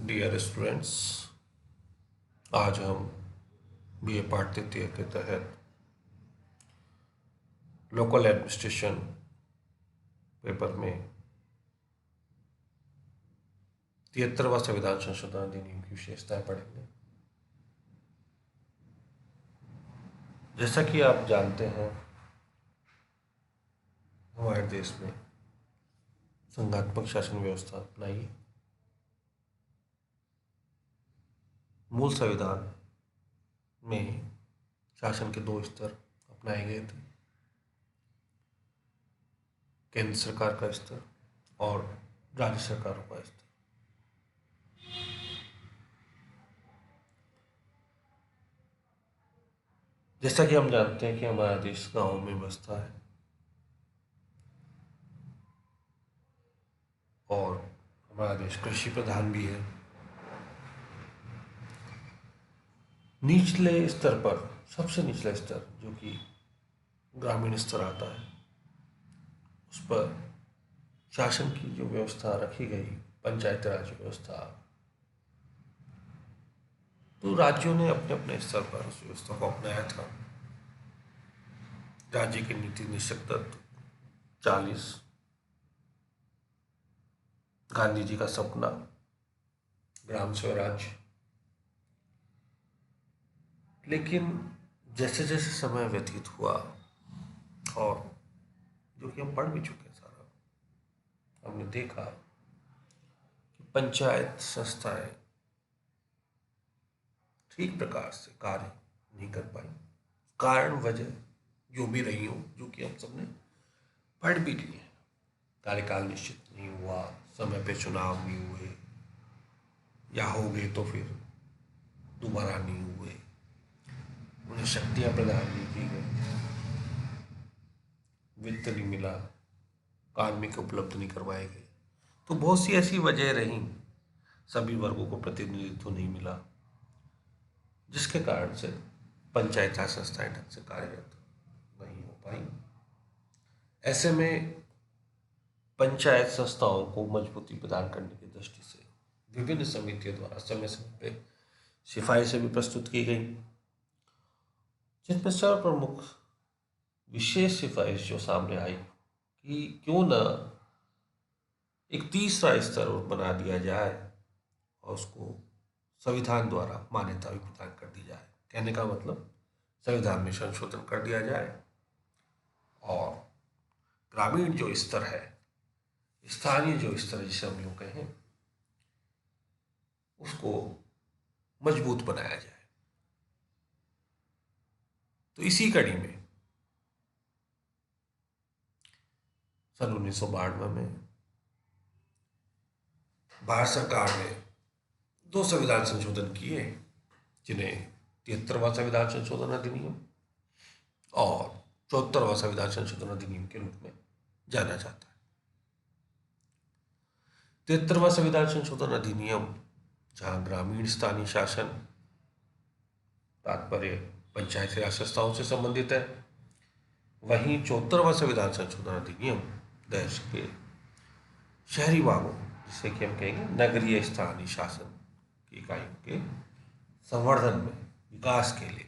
Dear students, आज हम BA पाठ तृतीय के तहत लोकल एडमिनिस्ट्रेशन पेपर में 73वां संविधान संशोधन अधिनियम की विशेषताएं पढ़ेंगे। जैसा कि आप जानते हैं, हमारे देश में संघात्मक शासन व्यवस्था अपनाई। मूल संविधान में शासन के 2 स्तर अपनाए गए थे, केंद्र सरकार का स्तर और राज्य सरकारों का स्तर। जैसा कि हम जानते हैं कि हमारा देश गांवों में बसता है और हमारा देश कृषि प्रधान भी है। निचले स्तर पर सबसे निचला स्तर जो कि ग्रामीण स्तर आता है, उस पर शासन की जो व्यवस्था रखी गई, पंचायत राज व्यवस्था, तो राज्यों ने अपने अपने स्तर पर उस व्यवस्था को अपनाया था। राज्य के नीति निश्चित तत्व 40, गांधी जी का सपना, ग्राम स्वराज। लेकिन जैसे जैसे समय व्यतीत हुआ, और जो कि हम पढ़ भी चुके हैं सारा, हमने देखा कि पंचायत संस्थाएं ठीक प्रकार से कार्य नहीं कर पाई। कारण वजह जो भी रही हो, जो कि हम सबने पढ़ भी लिए। कार्यकाल निश्चित नहीं हुआ, समय पे चुनाव नहीं हुए, या हो गए तो फिर दोबारा नहीं हुए, उन्हें शक्तियां प्रदान नहीं की गई, वित्त नहीं मिला, कार्मिक उपलब्ध नहीं करवाए गए। तो बहुत सी ऐसी वजह रहीं, सभी वर्गों को प्रतिनिधित्व नहीं मिला, जिसके कारण से पंचायत राज संस्थाएं ढंग से कार्यरत नहीं हो पाई। ऐसे में पंचायत संस्थाओं को मजबूती प्रदान करने की दृष्टि से विभिन्न समितियों द्वारा समय समय पे सिफारिशें भी प्रस्तुत की गई, जिनमें सर्वप्रमुख विशेष सिफारिश जो सामने आई कि क्यों न एक तीसरा स्तर बना दिया जाए और उसको संविधान द्वारा मान्यता भी प्रदान कर दी जाए। कहने का मतलब, संविधान में संशोधन कर दिया जाए और ग्रामीण जो स्तर है, स्थानीय जो स्तर जिसे हम यूँ कहें, उसको मजबूत बनाया जाए। तो इसी कड़ी में सन 1992 में भारत सरकार ने 2 संविधान संशोधन किए, जिन्हें 73वां संविधान संशोधन अधिनियम और 74वां संविधान संशोधन अधिनियम के रूप में जाना जाता है। 73वां संविधान संशोधन अधिनियम, जहां ग्रामीण स्थानीय शासन, तात्पर्य पंचायत राज संस्थाओं से संबंधित है, वहीं 74वां संविधान संशोधन अधिनियम देश के शहरी भागों, जिसे कि हम कहेंगे नगरीय स्थानीय शासन की इकाइयों के संवर्धन में, विकास के लिए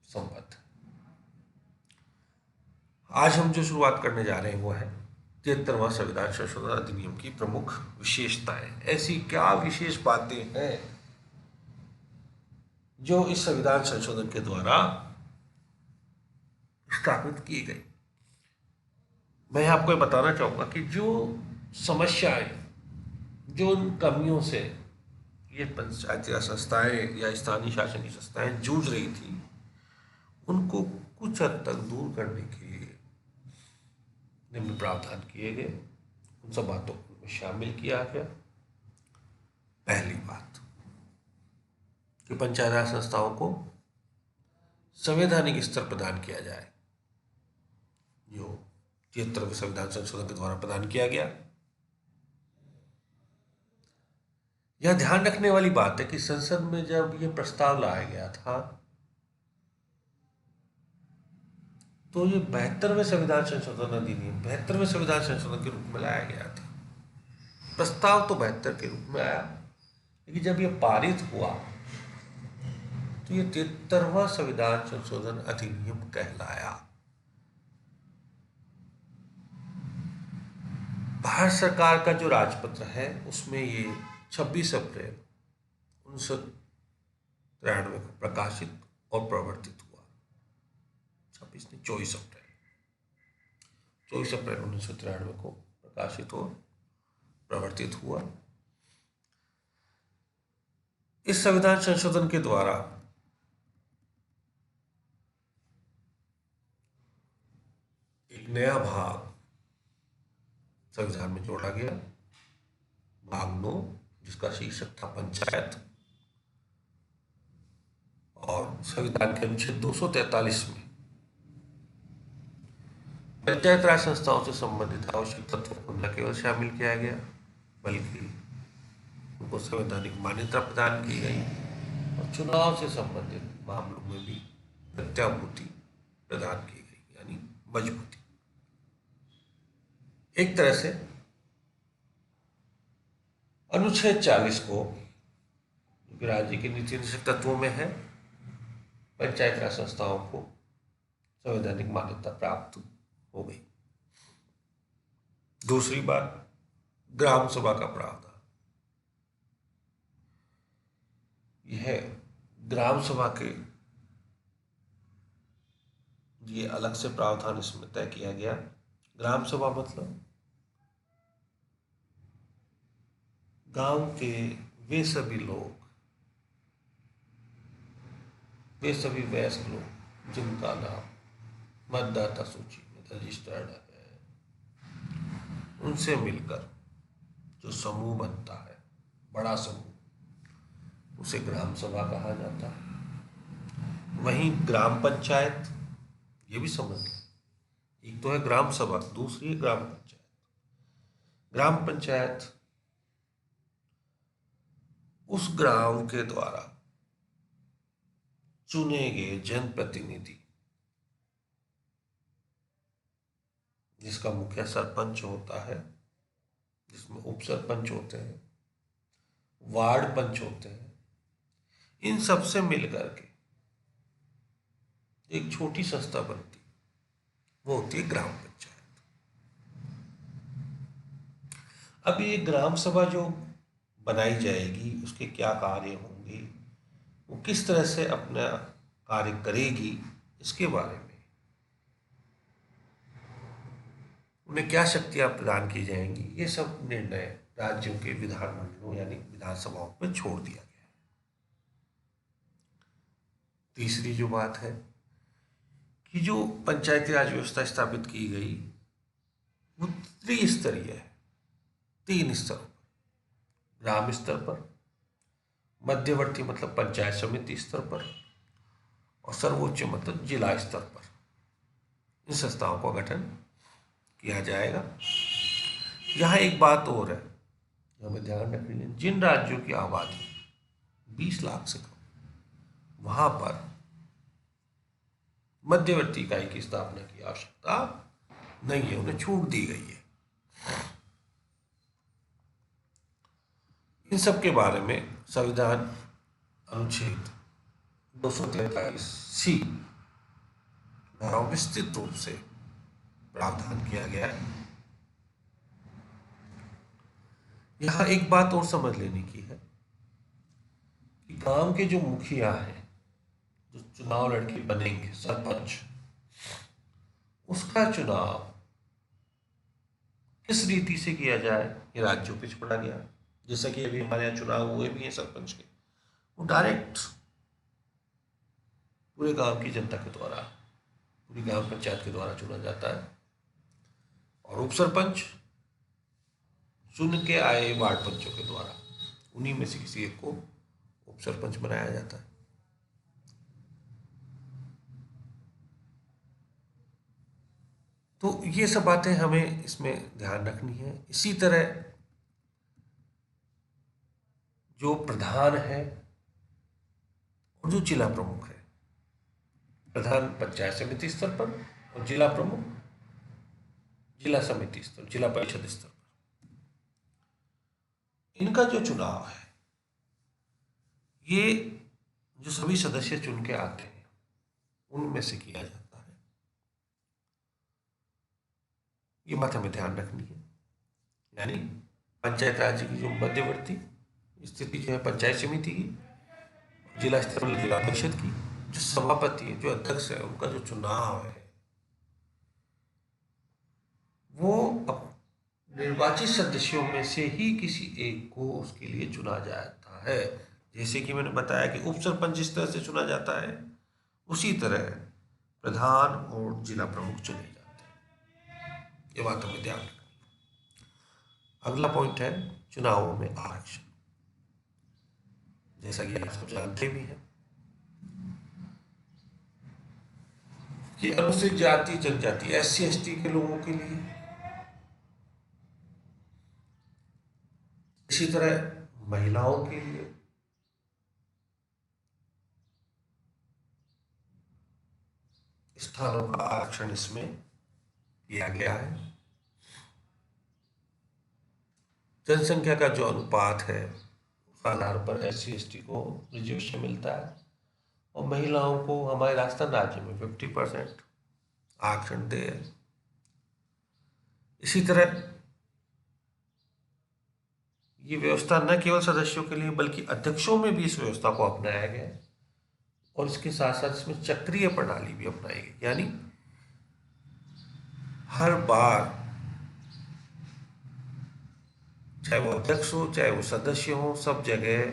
संबद्ध। आज हम जो शुरुआत करने जा रहे हैं वो है 73वां संविधान संशोधन अधिनियम की प्रमुख विशेषताएं। ऐसी क्या विशेष बातें हैं जो इस संविधान संशोधन के द्वारा स्थापित की गई। मैं आपको ये बताना चाहूंगा कि जो समस्याएं, जो उन कमियों से ये पंचायती राज संस्थाएं या स्थानीय शासन की संस्थाएं जूझ रही थी, उनको कुछ हद तक दूर करने के लिए निम्न प्रावधान किए गए। उन सब बातों को शामिल किया गया। पहली बात कि पंचायत राज संस्थाओं को संवैधानिक स्तर प्रदान किया जाए, जो 73वें संविधान संशोधन के द्वारा प्रदान किया गया। यह ध्यान रखने वाली बात है कि संसद में जब यह प्रस्ताव लाया गया था, तो ये 72वें संविधान संशोधन अधिनियम 72वें संविधान संशोधन के रूप में लाया गया था। प्रस्ताव तो 72 के रूप में आया, लेकिन जब ये पारित हुआ तो ये 73वां संविधान संशोधन अधिनियम कहलाया। भारत सरकार का जो राजपत्र है उसमें ये 26 अप्रैल 1993 को प्रकाशित और प्रवर्तित हुआ। 26 नहीं, 24 अप्रैल 1993 को प्रकाशित और प्रवर्तित हुआ। इस संविधान संशोधन के द्वारा एक नया भाग संविधान में जोड़ा गया, भाग 9, जिसका शीर्षक था पंचायत। और संविधान के अनुच्छेद 243 में पंचायत राज संस्थाओं से संबंधित आवश्यक तत्वों को न केवल शामिल किया गया बल्कि उनको संवैधानिक मान्यता प्रदान की गई और चुनाव से संबंधित मामलों में भी प्रत्याभूति प्रदान की गई, यानी मजबूती। एक तरह से अनुच्छेद 40 को, जो कि राज्य के नीति निषेध तत्वों में है, पंचायत राज संस्थाओं को संवैधानिक मान्यता प्राप्त हो गई। दूसरी बात, ग्राम सभा का प्रावधान। यह ग्राम सभा के लिए अलग से प्रावधान इसमें तय किया गया। ग्राम सभा मतलब गांव के वे सभी लोग, वे सभी वयस्क लोग जिनका नाम मतदाता सूची में रजिस्टर्ड है, उनसे मिलकर जो समूह बनता है, बड़ा समूह, उसे ग्राम सभा कहा जाता है। वहीं ग्राम पंचायत, ये भी समझ लें, एक तो है ग्राम सभा, दूसरी है ग्राम पंचायत। ग्राम पंचायत उस ग्राम के द्वारा चुने गए जनप्रतिनिधि, जिसका मुखिया सरपंच होता है, जिसमें उप सरपंच होते हैं, वार्ड पंच होते हैं, इन सब से मिलकर के एक छोटी संस्था बनती, वो होती है ग्राम पंचायत। अब ये ग्राम सभा जो बनाई जाएगी, उसके क्या कार्य होंगे, वो किस तरह से अपना कार्य करेगी, इसके बारे में, उन्हें क्या शक्तियां प्रदान की जाएंगी, ये सब निर्णय राज्यों के विधानमंडलों यानी विधानसभाओं पर छोड़ दिया गया है। तीसरी जो बात है कि जो पंचायती राज व्यवस्था स्थापित की गई वो त्रिस्तरीय है, 3 स्तरों पर, ग्राम स्तर पर, मध्यवर्ती मतलब पंचायत समिति स्तर पर, और सर्वोच्च मतलब जिला स्तर पर इन संस्थाओं का गठन किया जाएगा। यहाँ एक बात और है जो हमें ध्यान रखनी है, जिन राज्यों की आबादी 20 लाख से कम, वहां पर मध्यवर्ती इकाई की स्थापना की आवश्यकता नहीं है, उन्हें छूट दी गई है। इन सब के बारे में संविधान अनुच्छेद 243C द्वारा विस्तृत रूप से प्रावधान किया गया है। यहां एक बात और समझ लेने की है कि गांव के जो मुखिया हैं, जो चुनाव लड़के बनेंगे, सरपंच, उसका चुनाव किस रीति से किया जाए, ये राज्यों पे छोड़ा गया। जैसा कि अभी हमारे यहाँ चुनाव हुए भी हैं सरपंच के, वो डायरेक्ट पूरे गांव की जनता के द्वारा, पूरी ग्राम पंचायत के द्वारा चुना जाता है। और उप सरपंच चुन के आए वार्ड पंचों के द्वारा, उन्हीं में से किसी एक को उप सरपंच बनाया जाता है। तो ये सब बातें हमें इसमें ध्यान रखनी है। इसी तरह जो प्रधान है और जो जिला प्रमुख है, प्रधान पंचायत समिति स्तर पर और जिला प्रमुख जिला समिति स्तर, जिला परिषद स्तर पर। इनका जो चुनाव है, ये जो सभी सदस्य चुन के आते हैं उनमें से किया जाता है। ये बात हमें ध्यान रखनी है। यानी पंचायत राज की जो मध्यवर्ती स्थिति जो है पंचायत समिति की, जिला स्तर पर जिला परिषद की, जो सभापति है, जो अध्यक्ष है, उनका जो चुनाव है वो निर्वाचित सदस्यों में से ही किसी एक को उसके लिए चुना जाता है। जैसे कि मैंने बताया कि उप सरपंच जिस तरह से चुना जाता है, उसी तरह प्रधान और जिला प्रमुख चुने जाते हैं। ये बात हमें ध्यान रखनी। अगला पॉइंट है चुनावों में आरक्षण। जैसा कि आप सब जानते भी हैं कि अनुसूचित जाति जनजाति SC ST के लोगों के लिए, इसी तरह महिलाओं के लिए, स्थानों का आरक्षण इसमें किया गया है। जनसंख्या का जो अनुपात है उस आधार पर SC ST को रिजर्वेशन मिलता है और महिलाओं को हमारे राजस्थान राज्य में 50% आरक्षण दे। इसी तरह ये व्यवस्था न केवल सदस्यों के लिए बल्कि अध्यक्षों में भी इस व्यवस्था को अपनाया गया है और इसके साथ साथ इसमें चक्रीय प्रणाली भी अपनाई गई। यानी हर बार चाहे वो अध्यक्ष हो चाहे वो सदस्य हो, सब जगह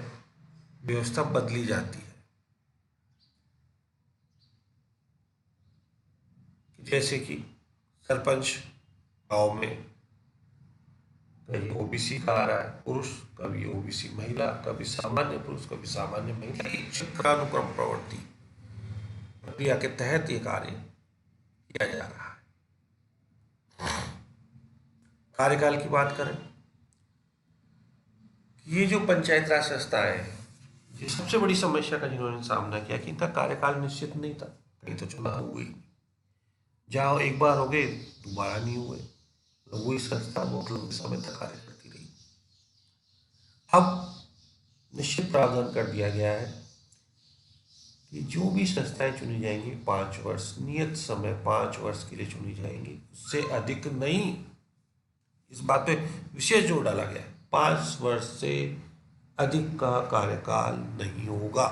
व्यवस्था बदली जाती है। जैसे कि सरपंच गांव में कभी OBC का आ रहा है पुरुष, कभी OBC महिला, कभी सामान्य पुरुष, कभी सामान्य महिला। चक्रानुक्रम प्रवृत्ति प्रक्रिया के तहत ये कार्य किया जा रहा है। कार्यकाल की बात करें, ये जो पंचायत राज संस्थाएं हैं, ये सबसे बड़ी समस्या का जिन्होंने सामना किया कि इनका कार्यकाल निश्चित नहीं था। कहीं तो चुनाव हुए, जहाँ एक बार हो गए दोबारा नहीं हुए, वही संस्था बहुत लंबे समय तक कार्य करती रही। अब निश्चित प्रावधान कर दिया गया है कि जो भी संस्थाएं चुनी जाएंगी 5 वर्ष, नियत समय 5 वर्ष के लिए चुनी जाएंगी, उससे अधिक नहीं। इस बात पे विशेष जोर डाला गया है, 5 वर्ष से अधिक का कार्यकाल नहीं होगा।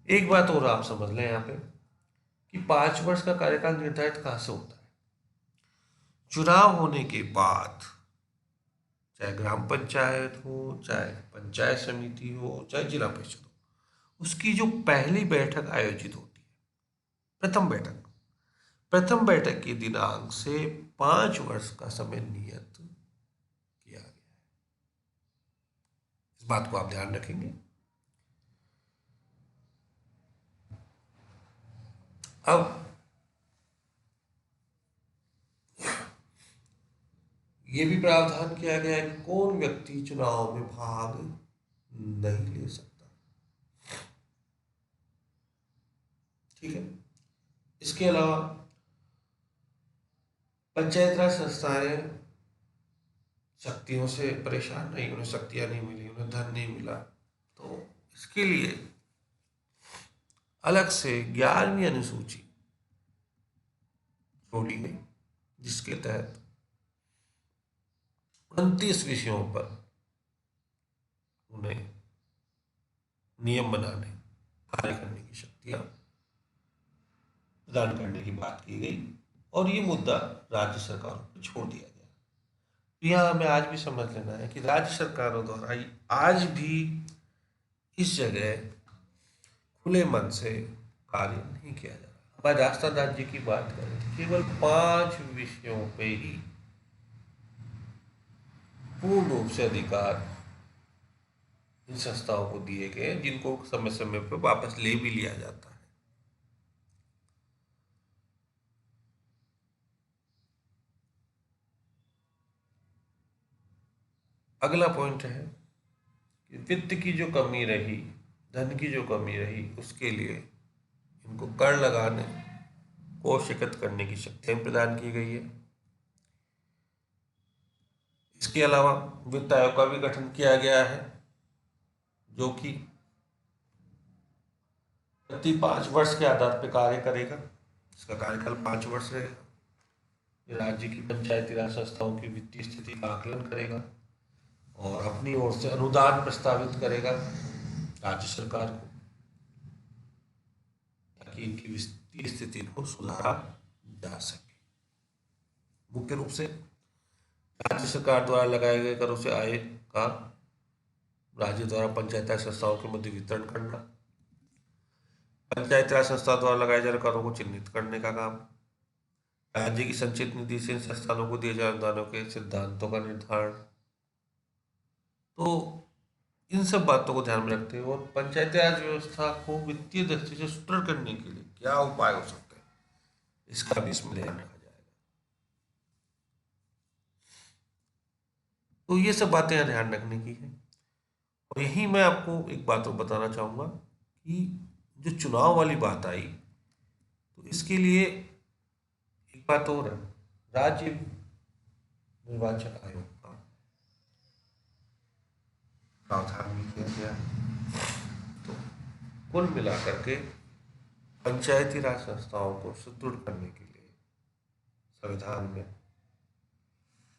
एक बात और आप समझ लें यहाँ पे कि 5 वर्ष का कार्यकाल निर्धारित कहाँ से होता है। चुनाव होने के बाद चाहे ग्राम पंचायत हो, चाहे पंचायत समिति हो, चाहे जिला परिषद हो, उसकी जो पहली बैठक आयोजित होती है, प्रथम बैठक के दिनांक से 5 वर्ष का समय नियत किया गया है। इस बात को आप ध्यान रखेंगे। अब ये भी प्रावधान किया गया है कि कौन व्यक्ति चुनाव में भाग नहीं ले सकता। ठीक है। इसके अलावा पंचायत राज संस्थाएं शक्तियों से परेशान नहीं, उन्हें शक्तियां नहीं मिली, उन्हें धन नहीं मिला, तो इसके लिए अलग से 11वीं अनुसूची छोड़ी गई, जिसके तहत 29 विषयों पर उन्हें नियम बनाने, कार्य करने की शक्तियां प्रदान करने की बात की गई और ये मुद्दा राज्य सरकारों को छोड़ दिया गया। तो यहाँ हमें आज भी समझ लेना है कि राज्य सरकारों द्वारा आज भी इस जगह खुले मन से कार्य नहीं किया जा रहा। हमारे राजस्थान राज्य की बात करें तो केवल 5 विषयों पे ही पूर्ण रूप से अधिकार इन संस्थाओं को दिए गए, जिनको समय समय पर वापस ले भी लिया जाता है। अगला पॉइंट है कि वित्त की जो कमी रही, धन की जो कमी रही, उसके लिए इनको कर लगाने, कोष एकत्र करने की शक्तियां प्रदान की गई है। इसके अलावा वित्त आयोग का भी गठन किया गया है, जो कि प्रति 5 वर्ष के आधार पर कार्य करेगा। इसका कार्यकाल 5 वर्ष रहेगा। ये राज्य की पंचायती राज संस्थाओं की वित्तीय स्थिति का आकलन करेगा और अपनी ओर से अनुदान प्रस्तावित करेगा राज्य सरकार को, ताकि इनकी वित्तीय स्थिति को सुधारा जा सके। मुख्य रूप से राज्य सरकार द्वारा लगाए गए करों से आय का राज्य द्वारा पंचायती राज संस्थाओं के मध्य वितरण करना, पंचायती राज संस्था द्वारा लगाए जा रहे करों को चिन्हित करने का काम, राज्य की संचित निधि से इन संस्थानों को दिए जाने अनुदानों के सिद्धांतों का निर्धारण। तो इन सब बातों को ध्यान में रखते हुए और पंचायती राज व्यवस्था को वित्तीय दृष्टि से सुदृढ़ करने के लिए क्या उपाय हो सकते हैं, इसका भी इसमें ध्यान रखा जाएगा। तो ये सब बातें ध्यान रखने की है। और यही मैं आपको एक बात और बताना चाहूँगा कि जो चुनाव वाली बात आई, तो इसके लिए एक बात और है, राज्य निर्वाचन आयोग का प्रावधान भी किया गया है। तो कुल मिलाकर के पंचायती राज संस्थाओं को सुदृढ़ करने के लिए संविधान में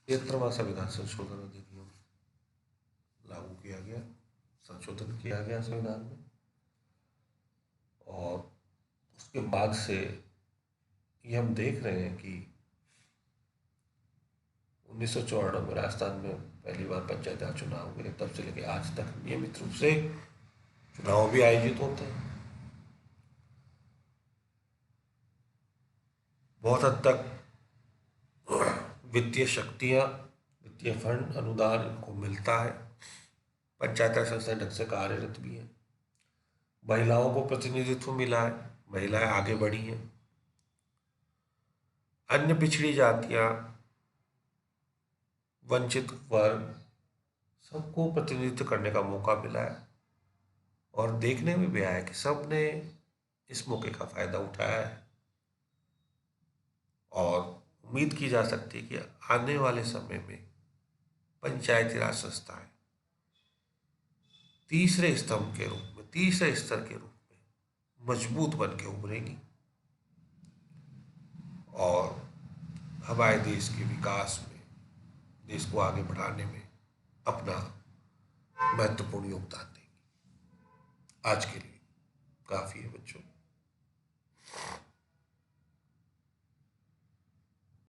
73वां संविधान संशोधन अधिनियम लागू किया गया, संशोधन किया गया संविधान में। और उसके बाद से ये हम देख रहे हैं कि 1994 में राजस्थान में पहली बार पंचायत राज चुनाव हुए, तब से लेकर आज तक नियमित रूप से चुनाव भी आयोजित होते हैं। बहुत हद तक वित्तीय शक्तियाँ, वित्तीय फंड, अनुदान इनको मिलता है। पंचायत राज संस्थाएं ढंग से कार्यरत भी हैं। महिलाओं को प्रतिनिधित्व मिला है, महिलाएं आगे बढ़ी हैं। अन्य पिछड़ी जातियां, वंचित वर्ग, सबको प्रतिनिधित्व करने का मौका मिला है। और देखने में भी आया कि सब ने इस मौके का फायदा उठाया है। और उम्मीद की जा सकती है कि आने वाले समय में पंचायती राज संस्थाएं तीसरे स्तंभ के रूप में, तीसरे स्तर के रूप में मजबूत बन के उभरेंगी और हमारे देश के विकास में, देश को आगे बढ़ाने में अपना महत्वपूर्ण योगदान देंगी। आज के लिए काफ़ी है बच्चों।